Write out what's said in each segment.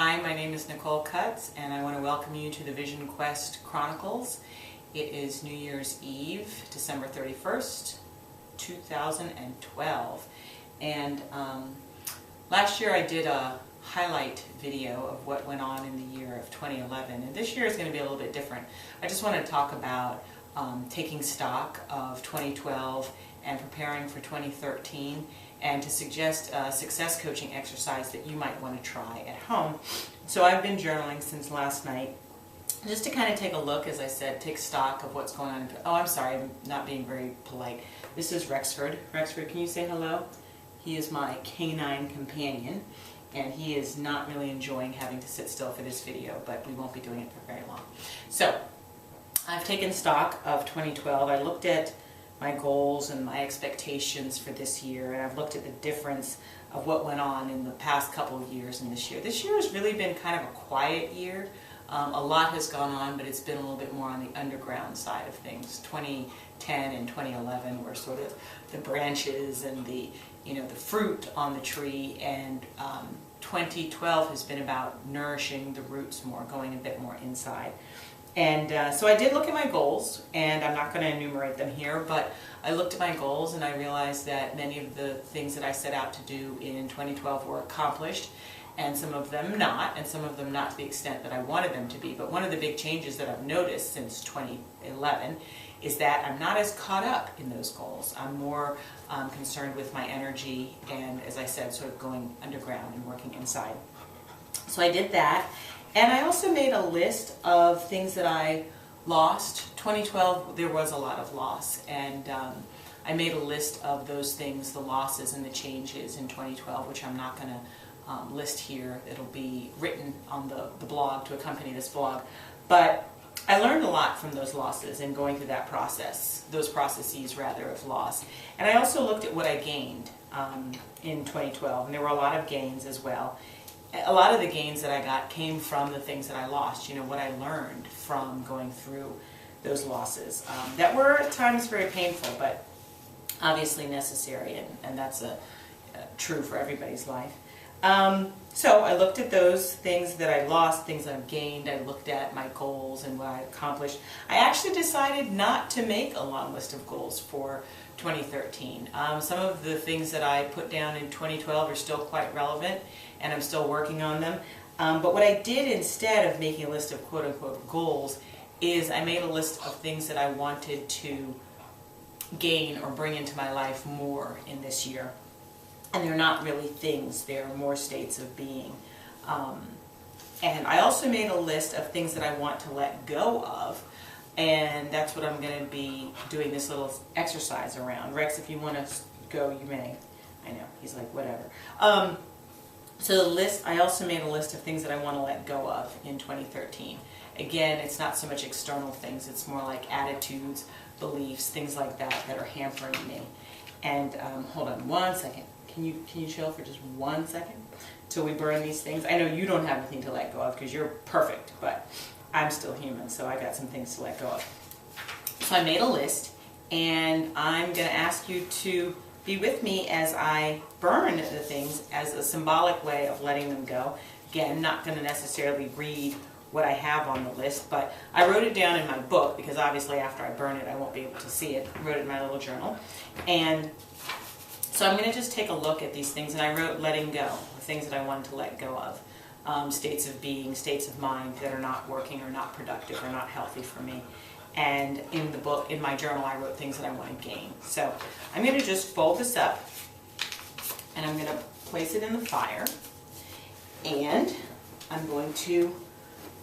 Hi, my name is Nicole Cutts, and I want to welcome you to the Vision Quest Chronicles. It is New Year's Eve, December 31st, 2012. And last year I did a highlight video of what went on in the year of 2011, and this year is going to be a little bit different. I just want to talk about taking stock of 2012 and preparing for 2013, and to suggest a success coaching exercise that you might want to try at home. So I've been journaling since last night, just to kind of take a look, as I said, take stock of what's going on. Oh, I'm sorry, I'm not being very polite. This is Rexford. Rexford, can you say hello? He is my canine companion, and he is not really enjoying having to sit still for this video, but we won't be doing it for very long. So, I've taken stock of 2012. I looked at my goals and my expectations for this year, and I've looked at the difference of what went on in the past couple of years and this year. This year has really been kind of a quiet year. A lot has gone on, but it's been a little bit more on the underground side of things. 2010 and 2011 were sort of the branches and the fruit on the tree, and 2012 has been about nourishing the roots more, going a bit more inside. And so I did look at my goals, and I'm not going to enumerate them here, but I looked at my goals and I realized that many of the things that I set out to do in 2012 were accomplished, and some of them not, and some of them not to the extent that I wanted them to be. But one of the big changes that I've noticed since 2011 is that I'm not as caught up in those goals. I'm more concerned with my energy and, as I said, sort of going underground and working inside. So I did that. And I also made a list of things that I lost. 2012, there was a lot of loss, and I made a list of those things, the losses and the changes in 2012, which I'm not going to list here. It'll be written on the blog to accompany this vlog. But I learned a lot from those losses and going through that process, those processes rather, of loss. And I also looked at what I gained in 2012, and there were a lot of gains as well. A lot of the gains that I got came from the things that I lost, what I learned from going through those losses that were at times very painful, but obviously necessary, and that's true for everybody's life. So I looked at those things that I lost, things I've gained. I looked at my goals and what I accomplished. I actually decided not to make a long list of goals for 2013. Some of the things that I put down in 2012 are still quite relevant, and I'm still working on them. But what I did instead of making a list of quote-unquote goals is I made a list of things that I wanted to gain or bring into my life more in this year. And they're not really things, they're more states of being. And I also made a list of things that I want to let go of, and that's what I'm going to be doing this little exercise around. Rex, if you want to go, you may. I know, he's like, whatever. So the list, I also made a list of things that I want to let go of in 2013. Again, it's not so much external things, it's more like attitudes, beliefs, things like that that are hampering me. And hold on one second. Can you chill for just 1 second till we burn these things? I know you don't have anything to let go of because you're perfect, but I'm still human, so I got some things to let go of. So I made a list, and I'm going to ask you to be with me as I burn the things as a symbolic way of letting them go. Again, not going to necessarily read what I have on the list, but I wrote it down in my book because obviously after I burn it I won't be able to see it. I wrote it in my little journal. And so I'm going to just take a look at these things, and I wrote letting go, the things that I wanted to let go of. States of being, states of mind that are not working or not productive or not healthy for me. And in the book, in my journal, I wrote things that I want to gain. So I'm going to just fold this up, and I'm going to place it in the fire, and I'm going to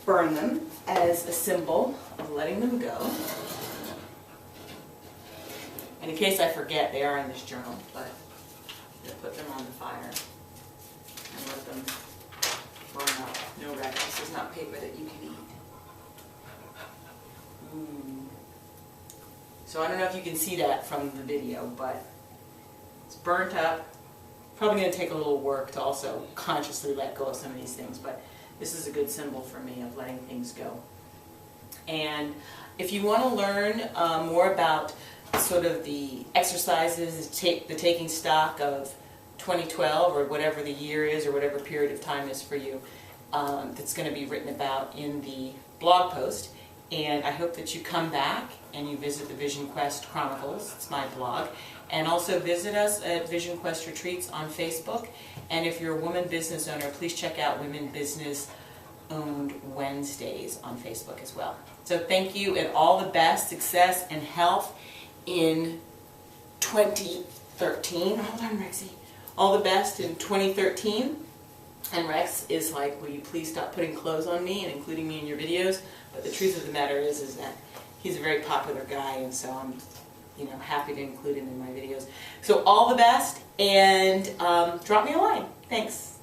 burn them as a symbol of letting them go. And in case I forget, they are in this journal, but I'm going to put them on the fire and let them burn up. No, Rex, this is not paper that you can eat. So I don't know if you can see that from the video, but it's burnt up. Probably going to take a little work to also consciously let go of some of these things, but this is a good symbol for me of letting things go. And if you want to learn more about sort of the exercises, the taking stock of 2012 or whatever the year is or whatever period of time is for you, that's going to be written about in the blog post. And I hope that you come back and you visit the Vision Quest Chronicles, it's my blog, and also visit us at Vision Quest Retreats on Facebook. And if you're a woman business owner, please check out Women Business Owned Wednesdays on Facebook as well. So thank you, and all the best success and health in 2013. Hold on, Rexy. All the best in 2013. And Rex is like, will you please stop putting clothes on me and including me in your videos? But the truth of the matter is that he's a very popular guy, and so I'm, happy to include him in my videos. So all the best, and drop me a line. Thanks.